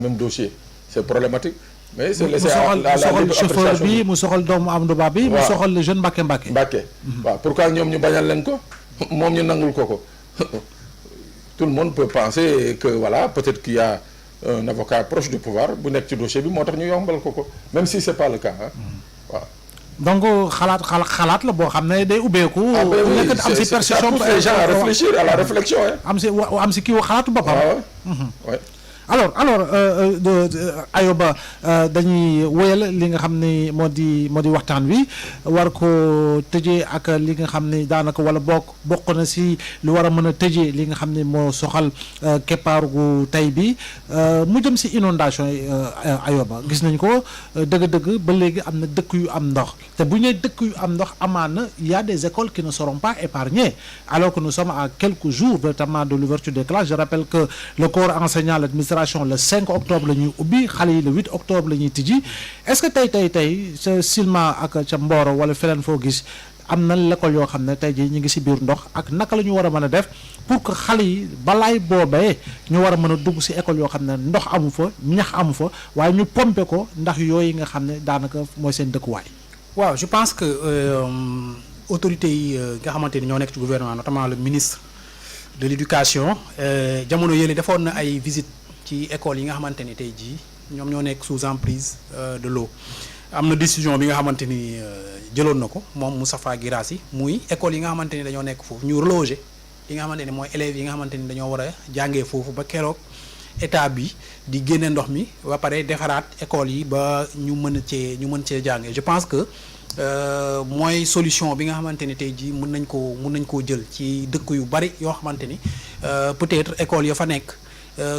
même dossier c'est problématique. mais c'est laissé à la chauffeur bi mu soxal doomu Amadou Ba bi. mu soxal le jeune Mbacké. waaw pourquoi ñoom ñu bañal leen ko moom ñu nangul ko. tout le monde peut penser que voilà peut-être qu'il y a un avocat proche du pouvoir bu nekk ci dossier bi moo tax ñu yombal ko même si c'est pas le cas waaw. donc xalaat la boo xam ne day ubbeeku. nekk am si perception ça pousse les gens à réfléchir à la réflexion. am si kii xalaatu boppam. waaw. alors Ayoba dañuy wéyal li nga xam ni moo di waxtaan wi war ko tëjee ak li nga xam ni daanaka wala bokk na si lu war a mën a tëjee li nga xam ni moo soxal keppaaru gu tey bi mu jëm si inondation yi Ayoba gis nañ ko dëgg-dëgg ba léegi am na dëkk yu am ndox te bu ñu nee dëkk yu am ndox amaana y a des écoles qui ne seront pas épargnées alors que nous sommes à quelques jours véritablement de l'ouverture des classes. Je rappelle que le corps enseignant, l'administration le 5 octobre la ñuy ubbi xale yi le 8 octobre la ñuy tijji est-ce que tey sa Silema ak ca Mboro wala feneen foo gis am na l'école yoo xam ne tey jii ñu ngi si biir ndox ak naka la ñu war a mën a def pour que xale yi balaay boobee ñu war a mën a dugg si école yoo xam ne ndox amu fa ñax amu fa waaye ñu pomper ko ndax yooyu nga xam ne daanaka mooy seen dëkkuwaay. waaw je pense que autorités yi nga xamante ni ñoo nekk ci gouvernement notamment le ministre de l'éducation jamono yële defoon na ay visites ci école yi nga xamante ni tey jii ñoom ñoo nekk sous emprise de l'eau am na décision bi nga xamante ni jëloon na ko moom Moustapha Guirassy muy école yi nga xamante ni dañoo nekk foofu ñu reloger li nga xamante ni mooy élèves yi nga xamante ni dañoo war a jàngee foofu ba keroog état bi di génne ndox mi ba pare defaraat école yi ba ñu mën cee jàngee je pense que mooy solution bi nga xamante ni tey jii mën nañ koo jël ci dëkk yu bari yoo xamante ni peut-être école ya fa nekk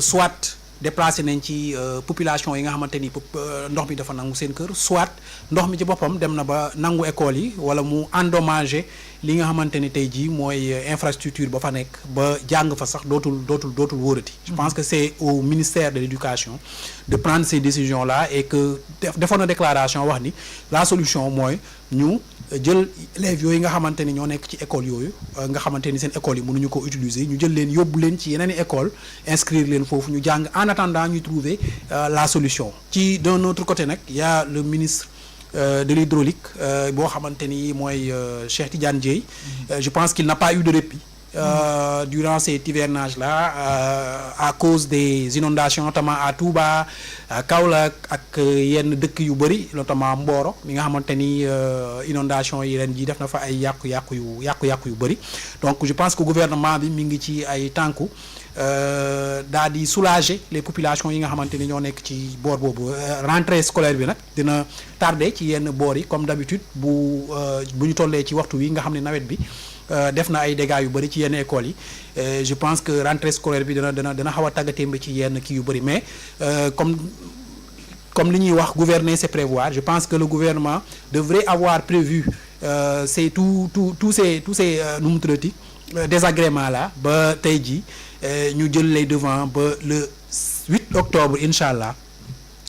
soit déplacé nañ ci population yi nga xamante ni ndox mi dafa nangu seen kër soit ndox mi ci boppam dem na ba nangu école yi wala mu endommagé li nga xamante ni tey jii mooy infrastructure ba fa nekk ba jàng fa sax dootul wóorati. Je pense que c'est au ministère de l'éducation de prendre ces décisions là et que defoon na déclaration wax ni la solution mooy ñu jël élèves yooyu nga xamante ni ñoo nekk ci école yooyu nga xamante ni seen école yi mënuñu ko utiliser ñu jël leen yóbbu leen ci yeneen i école inscrire leen foofu ñu jàng en attendant ñu trouver la solution. Ci d'un autre côté nag y a le ministre de l'hydraulique boo xamante ni mooy Cheikh Tidiane Dièye. Je pense qu'il n'a pas eu de répit durant cet hivernage là à cause des inondations notamment à Touba à Kaolack ak yenn dëkk yu bëri notamment Mboro mi nga xamante ni inondation yi ren ji def na fa ay yàqu-yàqu yu bëri donc je pense que gouvernement bi mi ngi ci ay tànku daal di soulager les populations yi nga xamante ni ñoo nekk ci boor boobu rentrée scolaire bi nag dina tardé ci yenn boor yi comme d'habitude bu ñu tollee ci waxtu wi nga xam ne nawet bi def na ay dégâts yu bëri ci yenn écoles yi je pense que rentrée scolaire bi dana xaw a tàggatémbe ci yenn kii yu bëri mais comme li ñuy wax gouverner c'est prévoir je pense que le gouvernement devrait avoir prévu c'est tous ces nu mu tuddati désagréments là ba tey jii ñu jël les devants ba le 8 octobre incha allah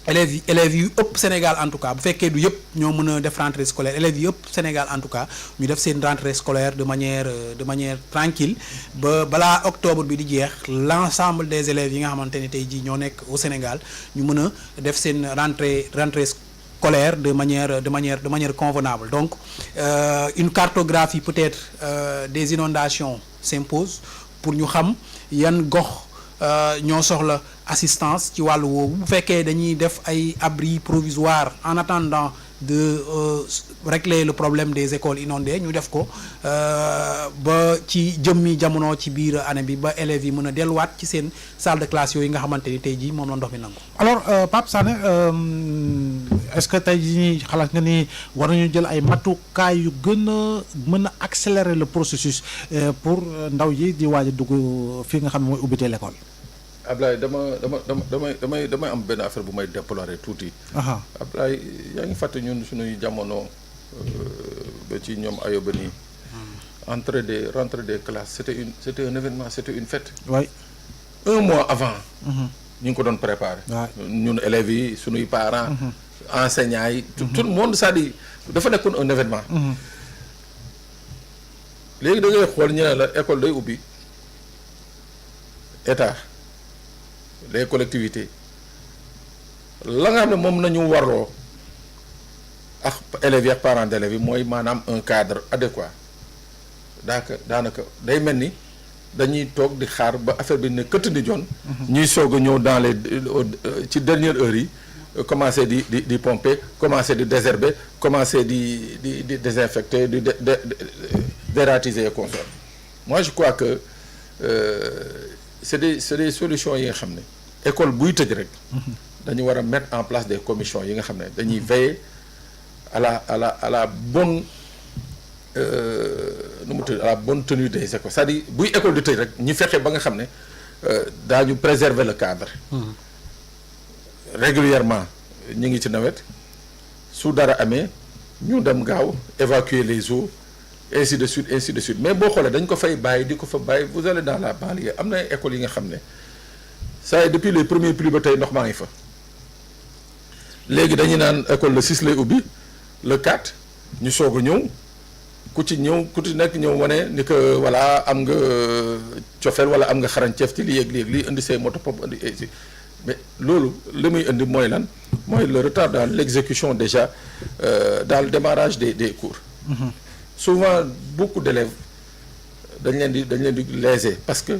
élèves yu ëpp Sénégal en tout cas bu fekkee du yëpp ñoo mën a def rentrée scolaire élèves yu ëpp Sénégal en tout cas ñu def seen rentrée scolaire de manière tranquille ba balaa octobre bi di jeex l'ensemble des élèves yi nga xamante ne tey jii ñoo nekk au Sénégal ñu mën a def seen rentrée scolaire de manière convenable donc une cartographie peut-être des inondations s'impose pour ñu xam yan gox ñoo soxla assistance ci wàllu woowu bu fekkee dañuy def ay abris provisoires en attendant de régler le problème des écoles inondées ñu def ko ba ci jëmmi jamono ci biir année bi ba élèves yi mën a delluwaat ci seen salle de classe yooyu nga xamante ni tey jii moom la ndox mi nangu. alors Pape Sané est-ce que tey jii xalaat nga ni war nañu jël ay matukaay yu gën a mën a accélérer le processus pour ndaw yi di waaj a dugg fii nga xam ne mooy ubbite l'école. Ablaye damay am benn affaire bu may déplorer tuuti. Ablaye yaa ngi fàtte ñun suñuy jamono ba ci ñoom Ayoba nii. rentrée des classes c'était un événement, c'était une fête. Oui. Un mois avant. ñu ngi ko doon préparer. ñun élèves yi suñuy parents. enseignants yi. tout le monde c'est-à-dire dafa nekkoon un événement. léegi da ngay xool ñu ne la école day ubbi état. les collectivités la nga xam ne moom nañu warloo ak élèves yi ak parents d'élèves yi mooy maanaam un cadre adéquat daanaka day mel ni dañuy toog di xaar ba affaire bi ne këtt di jon ñuy soog a ñëw dans les ci dernière heure yi commencer di pomper commencer di désherber commencer di désinfecter di dératiser et consorts. Moi je crois que c'est des solutions yi nga xam ne école buy tëj rek dañu war a mettre en place des commissions yi nga xam ne dañuy veiller à la bonne nu mu tudd à la bonne tenue des écoles c'est-à-dire buy école di tëj rek ñu fexe ba nga xam ne daañu préserver le cadre régulièrement ñu ngi ci nawet su dara amee ñu dem gaaw évacuer les eaux ainsi de suite mais boo xoolee dañ ko fay bàyyi di ko fa bàyyi vous allez dans la banlieue am na ay écoles yi nga xam ne ça depuis les premiers pluies ba tey ndox maa ngi fa léegi dañuy naan école le 6 lay ubbi le 4 ñu soog a ñëw ku ci nekk ñëw wane ni que voilà am nga cofeel wala am nga xarañceef ci lii ak lii indi say moto pompe indi ainsi mais loolu li muy indi mooy lan mooy le retard dans l'exécution déjà dans le démarrage des cours. Souvent beaucoup d'élèves dañ leen di léser parce que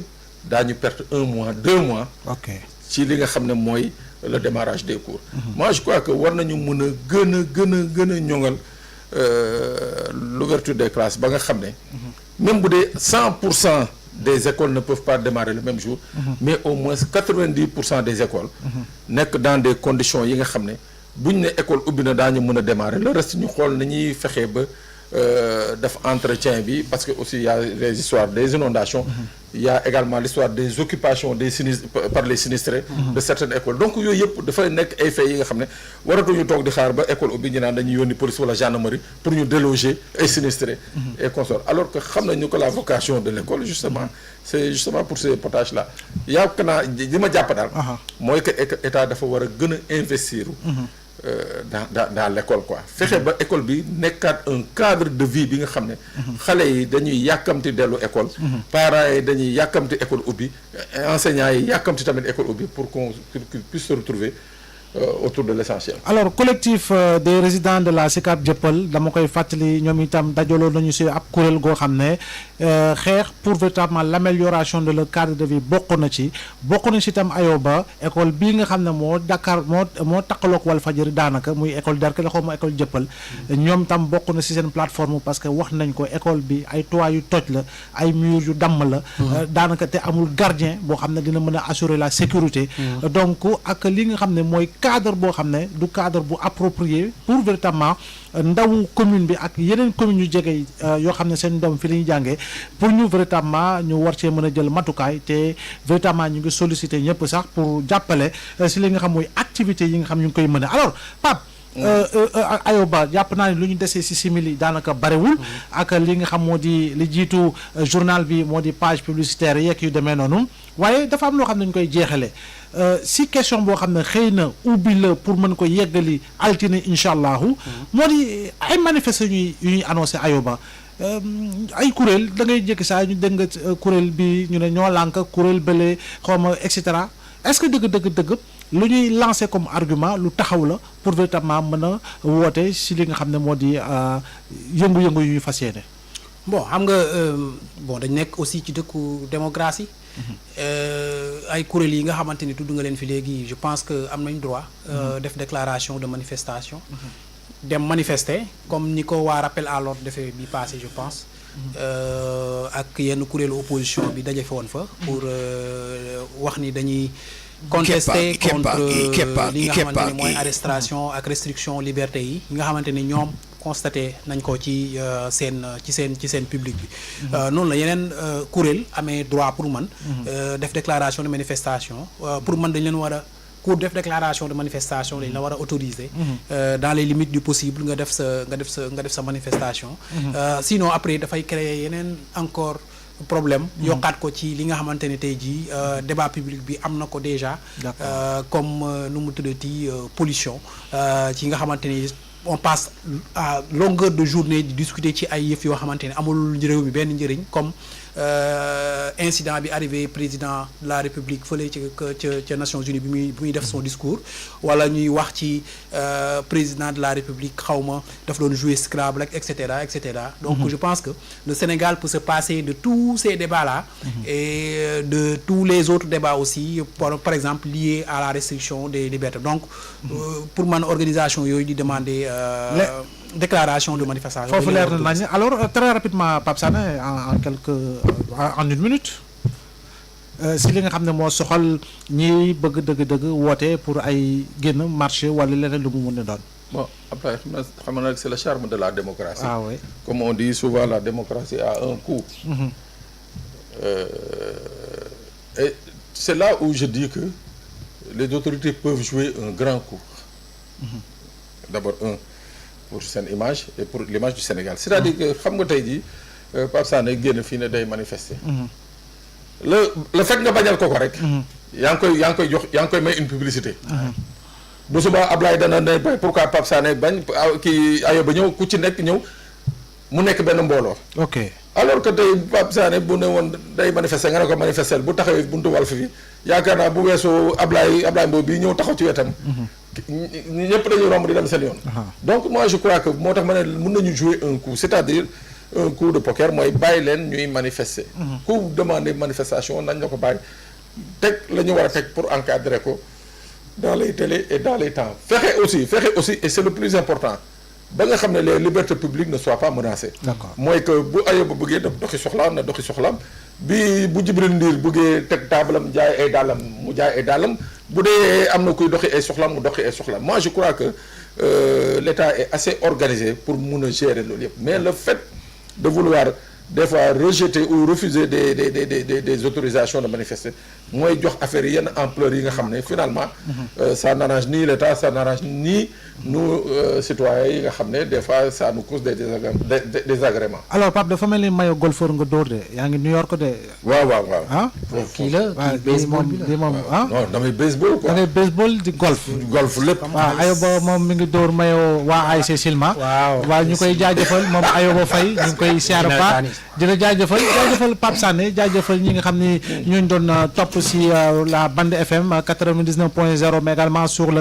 daañu perdre 1 mois 2 mois. ok ci li nga xam ne mooy le démarrage des cours. Moi je crois que war nañu mën a gën a ñoŋal l'ouverture des classes ba nga xam ne. même bu dee 100% des écoles ne peuvent pas démarrer le même jour. Mais au moins 90% des écoles. nekk dans des conditions yi nga xam ne buñ ne école ubbi na daañu mën a démarrer le reste ñu xool nañuy fexee ba. def entretien bi parce que aussi il y a les histoires des inondations il y a également l'histoire des occupations par les sinistrés de certaines écoles donc yooyu yëpp dafay nekk ay faits yi nga xam ne waratuñu toog di xaar ba école ubbi ñu naan dañuy yónni police wala gendarmerie pour ñu déloger ay sinistrés et consorts alors que xam nañu que la vocation de l'école justement c'est justement pour ces potages là yaakaar naa li ma jàpp daal mooy que état dafa war a gën a investir dans l'école quoi fexe ba école bi nekkaat un cadre de vie bi nga xam ne xale yi dañuy yàkkamti dellu école parents yi dañuy yàkkamti école ubbi enseignants yi yàkkamti tamit école ubbi pour qu'ils puissent se retrouver autour de l'essentiel. Alors collectif des résidents de la Sicap Dieuppeul dama koy fàttali ñoom itam dajaloo nañu ci ab kuréel goo xam ne xeex pour véritablement l'amélioration de leur cadre de vie bokk na ci itam Ayoba école bii nga xam ne moo Dakar moo taqaloog Walfadjri daanaka muy école Derklé xaw ma école Dieuppeul ñoom tam bokk na ci seen plateforme parce que wax nañ ko école bi ay toits yu toj la ay murs yu damm la daanaka te amul gardien boo xam ne dina mën a assurer la sécurité donc ak li nga xam ne mooy cadre boo xam ne du cadre bu approprié pour véritablement ndawu commune bi ak yeneen communes yu jege yoo xam ne seen doom fi la ñuy jàngee pour ñu véritablement ñu war cee mën a jël matukaay te véritablement ñu ngi solliciter ñëpp sax pour jàppale si li nga xam mooy activités yi nga xam ñu ngi koy mën a alors Pape Ayoba jàpp naa ne lu ñu desee ci simili daanaka barewul ak li nga xam moo di li jiitu journal bi moo di page publicitaire yeeg yu demee noonu waaye dafa am loo xam ne ñu koy jeexale si question boo xam ne xëy na ubbi la pour mën ko yeggali altine incha allahu moo di ay manifestations yu ñuy annoncé Ayoba ay kuréel da ngay jékki saa ñu dégg nga kuréel bi ñu ne ñoo lànk kuréel bële xaw ma et cetera est-ce que dëgg lu ñuy lancer comme argument lu taxaw la pour véritablement mën a woote si li nga xam ne moo di yëngu-yëngu yu ñu fas yéene. bon xam nga bon dañ nekk aussi ci dëkku démocratie. ay kuréel yi nga xamante ni tudd nga leen fi léegi je pense que am nañ droit. def déclaration de manifestation. dem manifester comme ni ko waa rappel à l'ordre defee bi passé je pense. ak yenn kuréelu opposition bi daje fa woon fa. pour wax ni dañuy. contester contre li nga xamante ni mooy arrestation ak restriction liberté yi nga xamante ni ñoom constaté nañ ko ci seen public bi noonu la yeneen kuréel amee droit pour man def déclaration de manifestation pour man dañ leen war a pour def déclaration de manifestation dañ la war a autoriser dans les limites du possible nga def sa manifestation sinon après dafay créer yeneen encore problème yokkaat ko ci li nga xamante ne tey jii débat public bi am na ko déjà comme nu mu tuddati pollution ci nga xamante ni on passe à longueur de journée di discuter ci ay yëf yoo xamante ne amul réew mi benn njëriñ comme incident bi arrivé président de la République fële ca Nations Unies bi muy def son discours wala ñuy wax ci président de la République xawma daf doon jouer Scrabble ak et cetera donc je pense que le Sénégal peut se passer de tous ces débats là et de tous les autres débats aussi par exemple liés à la restriction des libertés donc pour man organisation yooyu di demander déclaration de manifestation. foofu leer na nañ alors très rapidement Pape Sané en une minute si li nga xam ne moo soxal ñi bëgg dëgg-dëgg woote pour ay génn marché wala leneen lu mu mën a doon. bon après xam nga c'est le charme de la démocratie. Ah oui. Comme on dit souvent, la démocratie a un coût. Et c'est là où je dis que les autorités peuvent jouer un grand coup. D'abord pour seen image et pour l'image du Sénégal. C'est-à-dire que xam nga tey jii Pape Sané génn fii ne day manifester. le fait nga bañal ko rek. yaa ngi koy may une publicité. bu subaa Ablaye dana ne pourquoi Pape Sané bañ kii Ayoba ñëw ku ci nekk ñëw mu nekk benn mbooloo. ok alors que tey Pape Sané bu ne woon day manifester nga ne ko manifester bu taxawee buntu Walf fi yaakaar naa bu weesoo Ablaye Mbow bii ñëw taxaw ci wetam. ñëpp dañuy romb di dem seen yoon. donc moi je crois que moo tax ma ne mën nañu jouer un coup c'est-à-dire un coup de poker mooy bàyyi leen ñuy manifester. ku demander manifestation nañ la ko bàyyi teg la ñu war a teg pour encadrer ko. dans les délais et dans les temps fexe aussi et c'est le plus important ba nga xam ne les libertés publiques ne soient pas menacées. D'accord. mooy que bu Ayoba bëggee def doxi soxlaam na doxi soxlaam bi bu Djibril Ndir bëggee teg taabalam jaay ay dàllam mu jaay ay dàllam bu dee am na kuy doxi ay soxlaam mu doxi ay soxlaam moi je crois que l'État est assez organisé pour mun a gérer loolu yëpp mais le fait de vouloir des fois rejeter ou refuser des autorisations de manifester mooy jox affaire yi yenn ampleur yi nga xam ne finalement ça n'arrange ni l'État ça n'arrange ni nous citoyens yi nga xam ne des fois ça nous cause des désagréments. alors Pape dafa mel ni mayo golfeur nga dóor de yaa ngi New York de. waaw ah. kii la kii baseball bi la moom ah. non damay baseball quoi. da ngay baseball di golf. golf lépp. waaw Ayoba moom mi ngi dóor mayo waa ASC Silma. waaw ñu koy jaajëfal moom Ayoba Faye ñu ngi koy siyaar ba dina jaajëfal Pape Sané jaajëfal ñi nga xam ni ñooñu doon topp si la bande FM 99.0 mais également sur le